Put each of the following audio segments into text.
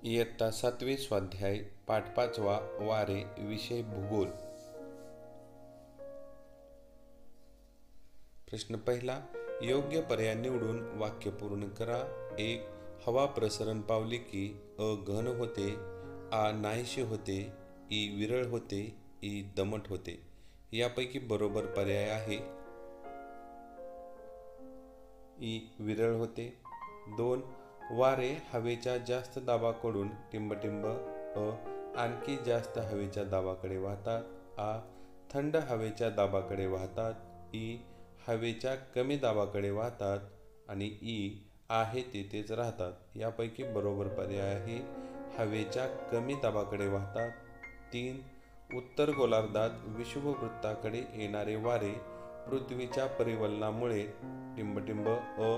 इयत्ता 7वी स्वाध्याय पाठ 5वा वारे विषय भूगोल। प्रश्न पहिला, योग्य पर्याय निवडून वाक्य पूर्ण करा। 1. हवा प्रसरण पावली की अ घन होते, आ नाहीसे होते, ई विरळ होते, ई दमट होते। यापैकी बरोबर पर्याय आहे ई विरळ होते। 2. वारे हवेच्या जास्त दाबाकडून टिंबटिंब अ आणखी जास्त हवेच्या दाबाकडे वाहतात, आ थंड हवेच्या दाबाकडे वाहतात, ई हवेच्या कमी दाबाकडे वाहतात आणि ई आहे तेथेच राहतात। यापैकी बरोबर पर्याय आहे हवेच्या कमी दाबाकडे वाहतात। 3. उत्तर गोलार्धात विषुववृत्ताकडे येणारे वारे पृथ्वीच्या परिवलनामुळे टिंबटिंब अ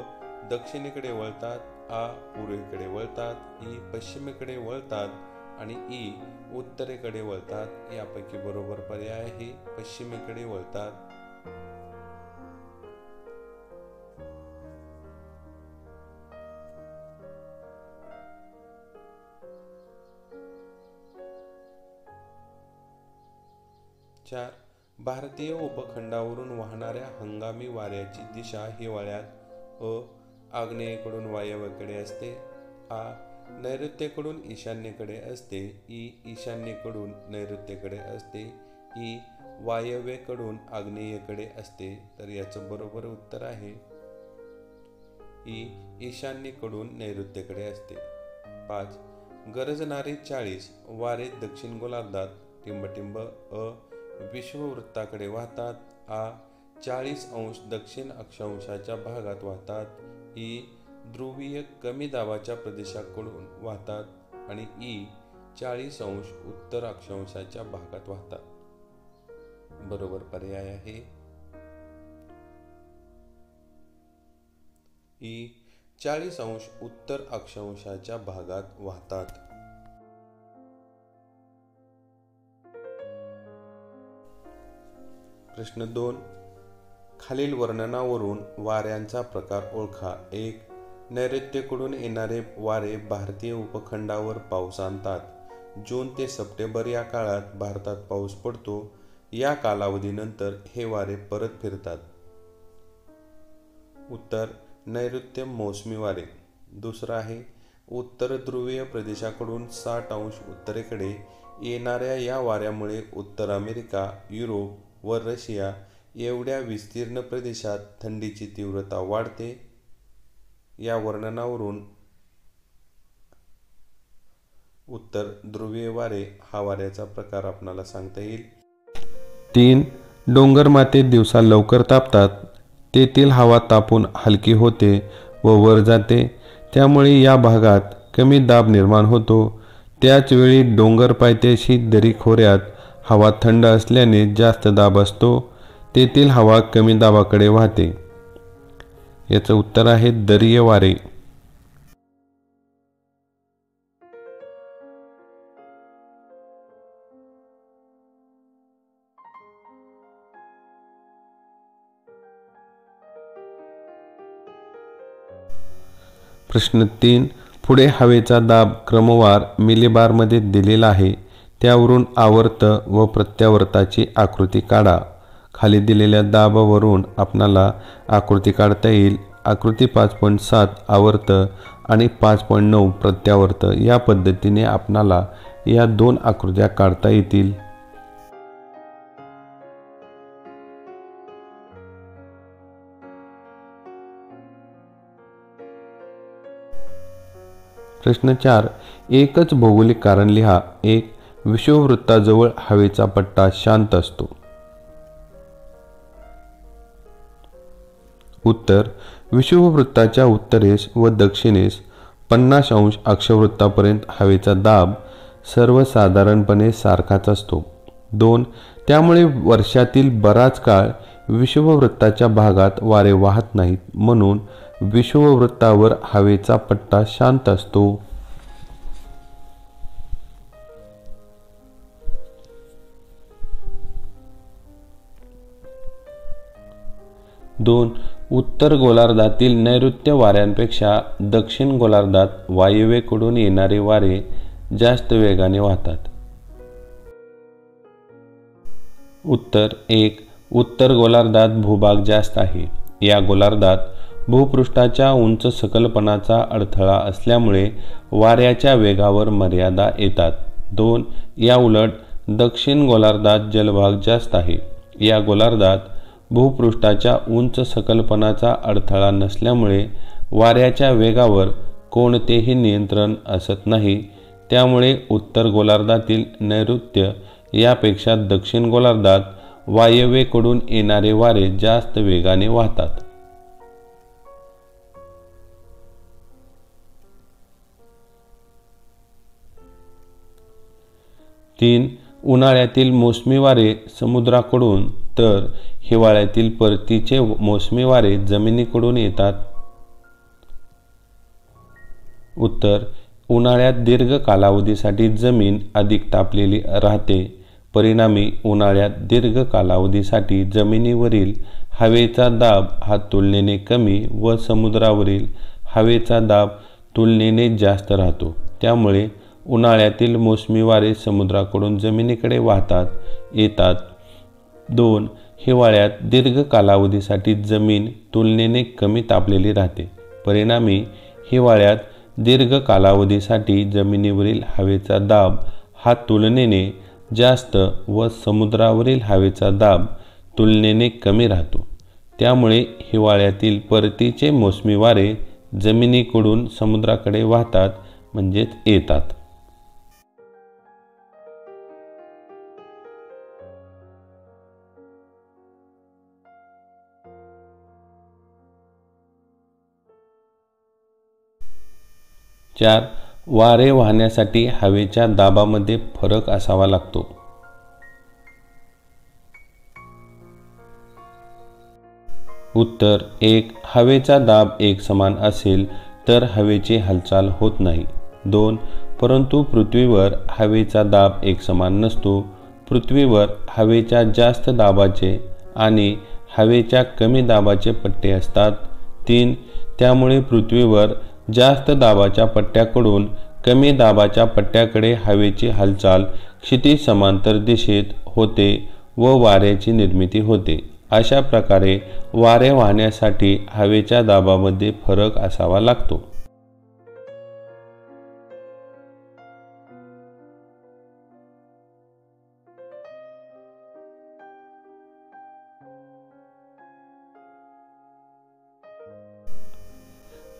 दक्षिणेकडे वळतात, आ पूर्वेकडे वळतात, ई पश्चिमेकडे वळतात आणि ई उत्तरेकडे वळतात। यापैकी बरोबर पर्याय आहे पश्चिमेकडे वळतात। चार. भारतीय उपखंडावरून वाहणाऱ्या हंगामी वाऱ्याची दिशा हिवाळ्यात अ आग्नेयेकडून वायव्येकडे असते, आ नैऋत्येकडून ईशान्येकडे असते, ई ईशान्येकडून नैऋत्येकडे असते, ई वायव्येकडून आग्नेयेकडे असते। तर याचं बरोबर उत्तर आहे ई ईशान्येकडून नैऋत्येकडे असते। 5. गरजणारे 40 वारे दक्षिण गोलार्धात टिंबटिंब अ विषुववृत्ताकडे वाहतात, आ 40 अंश दक्षिण अक्षांशाच्या भागात वाहतात, ई ध्रुवीय कमी दाबाच्या प्रदेशाकडून वाहतात आणि ई 40 अंश उत्तर अक्षांशाच्या भागात वाहतात। बरोबर पर्याय आहे ई 40 अंश उत्तर अक्षांशाच्या भागात वाहतात। प्रश्न 2. खालील वर्णनावरून वाऱ्यांचा प्रकार ओळखा। 1. नैऋत्येकडून येणारे वारे भारतीय उपखंडावर पाऊस आणतात। जून ते सप्टेंबर या काळात भारतात पाऊस पडतो। या कालावधीनंतर हे वारे परत फिरतात। उत्तर नैऋत्य मोसमी वारे। दुसरं आहे, उत्तर ध्रुवीय प्रदेशाकडून 60 अंश उत्तरेकडे येणाऱ्या या वाऱ्यामुळे उत्तर अमेरिका, युरोप व रशिया एवढ्या विस्तीर्ण प्रदेशात थंडीची तीव्रता वाढते। या वर्णनावरून उत्तर ध्रुवीय वारे हा वाऱ्याचा प्रकार आपणाला सांगता येईल। 3. डोंगर माते दिवसा लवकर तापतात, तेथील हवा तापून हलकी होते व वर जाते, त्यामुळे या भागात कमी दाब निर्माण होतो। त्याच वेळी डोंगर पायथ्याशी दरी खोऱ्यात हवा थंड असल्याने जास्त दाब असतो, तेथील हवा कमी दाबाकडे वाहते। याचं उत्तर आहे दरीय वारे। प्रश्न 3. पुढे हवेचा दाब क्रमवार मिलीबारमध्ये दिलेला आहे, त्यावरून आवर्त व प्रत्यावर्ताची आकृती काढा। खाली दिलेल्या दाबावरून आपणाला आकृती काढता येईल। आकृती 5.7 आवर्त आणि 5.9 प्रत्यावर्त या पद्धतीने आपणाला या दोन आकृत्या काढता येतील। प्रश्न 4. एकच भौगोलिक कारण लिहा। 1. विषुववृत्ताजवळ हवेचा पट्टा शांत असतो। उत्तर विषुववृत्ताच्या उत्तरेस व दक्षिणेस 50 अंश अक्षवृत्तापर्यंत हवेचा दाब सर्वसाधारणपणे सारखाच असतो। 2. त्यामुळे वर्षातील बराच काळ विषुववृत्ताच्या भागात वारे वाहत नाहीत, म्हणून विषुववृत्तावर हवेचा पट्टा शांत असतो। 2. उत्तर गोलार्धातील नैऋत्य वाऱ्यांपेक्षा दक्षिण गोलार्धात वायव्येकडून येणारे वारे जास्त वेगाने वाहतात. उत्तर 1. उत्तर गोलार्धात भूभाग जास्त आहे. या गोलार्धात भूपृष्ठाच्या उंच सकलपणाचा अडथळा असल्यामुळे वाऱ्याच्या वेगावर मर्यादा येतात. 2. या उलट दक्षिण गोलार्धात जलभाग जास्त आहे. या गोलार्धात भूपृष्ठाच्या उंच सकलपणाचा अडथळा नसल्यामुळे वाऱ्याच्या वेगावर कोणतेही नियंत्रण असत नाही. त्यामुळे उत्तर गोलार्धातील नैऋत्य यापेक्षा दक्षिण गोलार्धात वायव्येकडून येणारे वारे जास्त वेगाने वाहतात. 3. उन्हाळ्यातील मोसमी वारे समुद्राकडून तर हिवाळ्यातील परतीचे मोसमी वारे जमिनीकडून येतात. उत्तर उन्हाळ्यात दीर्घ कालावधीसाठी जमीन अधिक तापलेली राहते. परिणामी उन्हाळ्यात दीर्घ कालावधीसाठी जमिनीवरील हवेचा दाब हा तुलनेने कमी व समुद्रावरील हवेचा दाब तुलनेने जास्त राहतो. त्यामुळे उन्हाळ्यातील मोसमी वारे समुद्राकडून जमिनीकडे वाहतात येतात. 2. हिवाळ्यात दीर्घ कालावधीसाठी जमीन तुलनेने कमी तापलेली राहते. परिणामी हिवाळ्यात दीर्घ कालावधीसाठी जमिनीवरील हवेचा दाब हा तुलनेने जास्त व समुद्रावरील हवेचा दाब तुलनेने कमी राहतो. त्यामुळे हिवाळ्यातील परतीचे मोसमी वारे जमिनीकडून समुद्राकडे वाहतात म्हणजेच येतात. चार. वारे वाहण्यासाठी हवेच्या दाबामध्ये फरक असावा लागतो. उत्तर 1. हवेचा दाब एकसमान असेल तर हवेची हालचाल होत नाही. 2. परंतु पृथ्वीवर हवेचा दाब एकसमान नसतो. पृथ्वीवर हवेच्या जास्त दाबाचे आणि हवेच्या कमी दाबाचे पट्टे असतात. 3. त्यामुळे पृथ्वीवर जास्त दाबाच्या पट्ट्याकडून कमी दाबाच्या पट्ट्याकडे हवेची हालचाल क्षितिज समांतर दिशेत होते व वाऱ्याची निर्मिती होते. अशा प्रकारे वारे वाहण्यासाठी हवेच्या दाबामध्ये फरक असावा लागतो.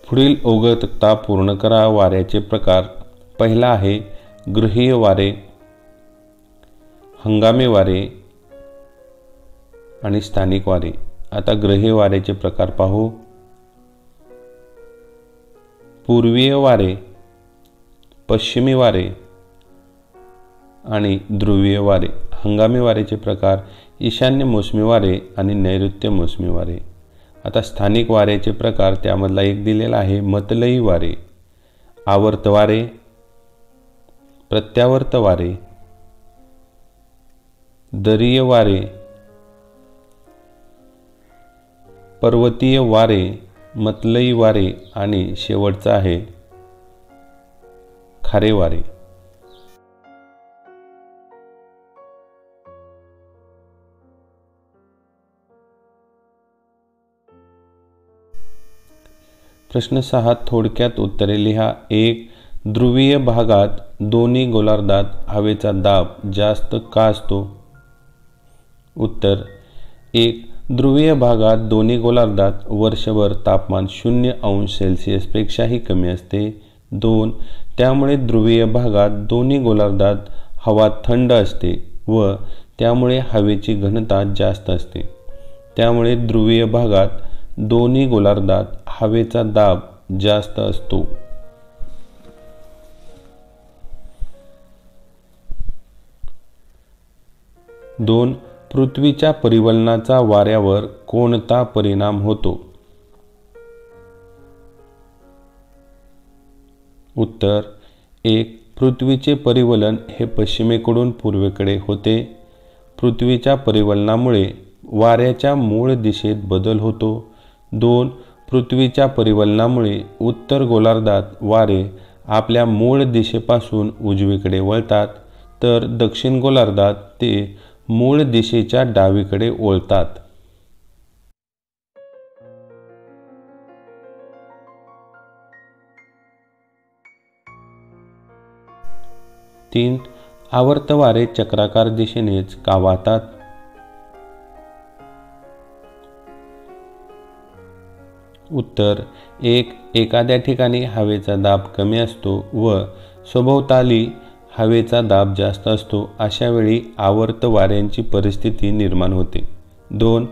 पुढील ओघळ तक्ता पूर्ण करा. वाऱ्याचे प्रकार. पहिला आहे गृहीय वारे, हंगामी वारे आणि स्थानिक वारे. आता गृहीय वाऱ्याचे प्रकार पाहू. पूर्वीय वारे, पश्चिमी वारे आणि ध्रुवीय वारे. हंगामी वाऱ्याचे प्रकार ईशान्य मोसमी वारे आणि नैऋत्य मोसमी वारे. आता स्थानिक वाऱ्याचे प्रकार त्यामधला एक दिलेला आहे मतलयी वारे, आवर्त वारे, प्रत्यावर्त वारे, दरीय वारे, पर्वतीय वारे, मतलयी वारे आणि शेवटचा आहे खारे वारे. प्रश्न 6 थोडक्यात उत्तरे लिहा. 1. ध्रुवीय भागात दोन्ही गोलार्धात हवेचा दाब जास्त का असतो? उत्तर 1. ध्रुवीय भागात दोन्ही गोलार्धात वर्षभर तापमान 0° पेक्षाही कमी असते. 2. त्यामुळे ध्रुवीय भागात दोन्ही गोलार्धात हवा थंड असते व त्यामुळे हवेची घनता जास्त असते. त्यामुळे ध्रुवीय भागात दोन्ही गोलार्धात हवेचा दाब जास्त असतो. 2. पृथ्वीच्या परिवलनाचा वाऱ्यावर कोणता परिणाम होतो? उत्तर 1. पृथ्वीचे परिवलन हे पश्चिमेकडून पूर्वेकडे होते. पृथ्वीच्या परिवलनामुळे वाऱ्याच्या मूळ दिशेत बदल होतो. 2. पृथ्वीच्या परिवलनामुळे उत्तर गोलार्धात वारे आपल्या मूळ दिशेपासून उजवीकडे वळतात, तर दक्षिण गोलार्धात ते मूळ दिशेच्या डावीकडे वळतात. 3. आवर्त वारे चक्राकार दिशेनेच का वाहतात? उत्तर 1. एखाद्या ठिकाणी हवेचा दाब कमी असतो व सभोवताली हवेचा दाब जास्त असतो, अशा वेळी आवर्त वाऱ्यांची परिस्थिती निर्माण होते. 2.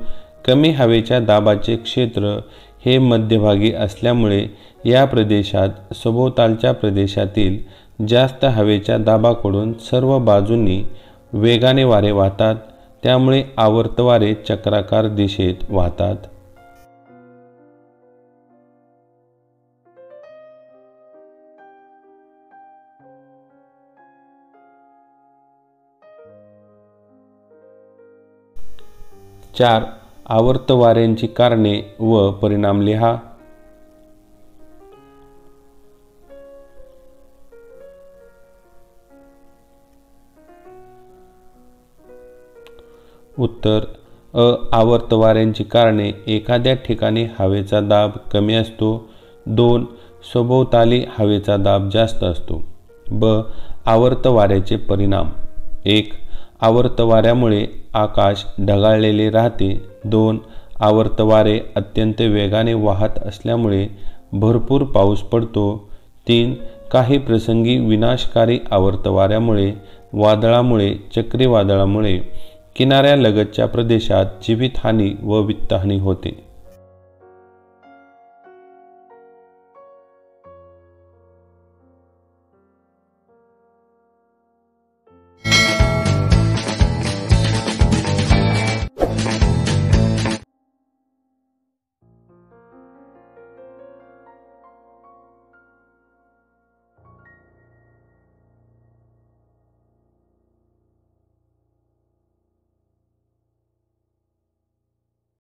कमी हवेच्या दाबाचे क्षेत्र हे मध्यभागी असल्यामुळे या प्रदेशात सभोवतालच्या प्रदेशातील जास्त हवेच्या दाबाकडून सर्व बाजूंनी वेगाने वारे वाहतात, त्यामुळे आवर्त वारे चक्राकार दिशेत वाहतात. 4. आवर्त वाऱ्यांची कारणे व परिणाम लिहा. उत्तर अ. आवर्त वाऱ्यांची कारणे: एखाद्या ठिकाणी हवेचा दाब कमी असतो. 2. सभोवताली हवेचा दाब जास्त असतो. ब. आवर्त वाऱ्याचे परिणाम: 1. आवर्त वाऱ्यामुळे आकाश ढगाळलेले राहते. 2. आवर्त वारे अत्यंत वेगाने वाहत असल्यामुळे भरपूर पाऊस पडतो. 3. काही प्रसंगी विनाशकारी आवर्त वाऱ्यामुळे, वादळामुळे, चक्रीवादळामुळे किनाऱ्यालगतच्या प्रदेशात जीवितहानी व वित्तहानी होते.